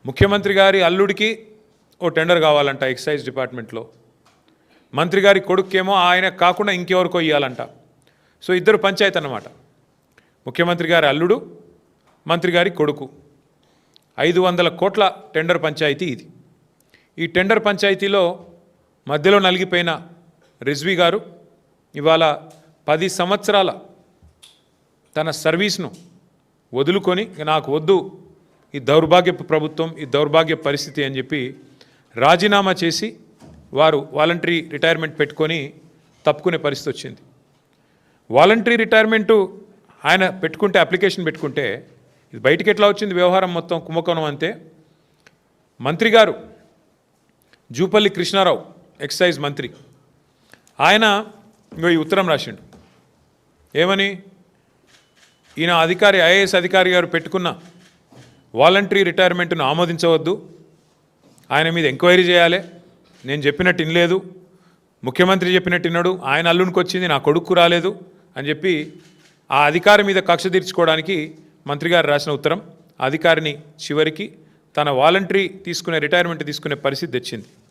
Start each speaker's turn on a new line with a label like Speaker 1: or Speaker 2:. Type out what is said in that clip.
Speaker 1: ముఖ్యమంత్రి గారి అల్లుడికి ఓ టెండర్ కావాలంట ఎక్సైజ్ డిపార్ట్మెంట్లో, మంత్రి గారి కొడుకేమో ఆయన కాకుండా ఇంకెవరికో ఇవ్వాలంట. సో ఇద్దరు పంచాయతీ అన్నమాట. ముఖ్యమంత్రి గారి అల్లుడు, మంత్రి గారి కొడుకు. 500 కోట్ల టెండర్ పంచాయతీ ఇది. ఈ టెండర్ పంచాయతీలో మధ్యలో నలిగిపోయిన రిజ్వీ గారు ఇవాళ 10 సంవత్సరాల తన సర్వీస్ను వదులుకొని నాకు వద్దు ఈ దౌర్భాగ్యపు ప్రభుత్వం, ఈ దౌర్భాగ్య పరిస్థితి అని చెప్పి రాజీనామా చేసి వారు వాలంటరీ రిటైర్మెంట్ పెట్టుకొని తప్పుకునే పరిస్థితి వచ్చింది. వాలంటరీ రిటైర్మెంటు ఆయన పెట్టుకుంటే, అప్లికేషన్ పెట్టుకుంటే ఇది బయటికి ఎట్లా వచ్చింది వ్యవహారం మొత్తం కుంభకోణం అంతే. మంత్రి గారు జూపల్లి కృష్ణారావు ఎక్సైజ్ మంత్రి, ఆయన ఇంకో ఈ ఉత్తరం రాసిండు. ఏమని? ఈయన అధికారి, ఐఏఎస్ అధికారి గారు పెట్టుకున్న వాలంటరీ రిటైర్మెంట్ను ఆమోదించవద్దు, ఆయన మీద ఎంక్వైరీ చేయాలి, నేను చెప్పినట్టు వినలేదు, ముఖ్యమంత్రి చెప్పినట్టు విన్నాడు, ఆయన అల్లునికి వచ్చింది, నా కొడుకు రాలేదు అని చెప్పి ఆ అధికారి మీద కక్ష తీర్చుకోవడానికి మంత్రి గారు రాసిన ఉత్తరం అధికారిని చివరికి తన వాలంటరీ తీసుకునే, రిటైర్మెంట్ తీసుకునే పరిస్థితి తెచ్చింది.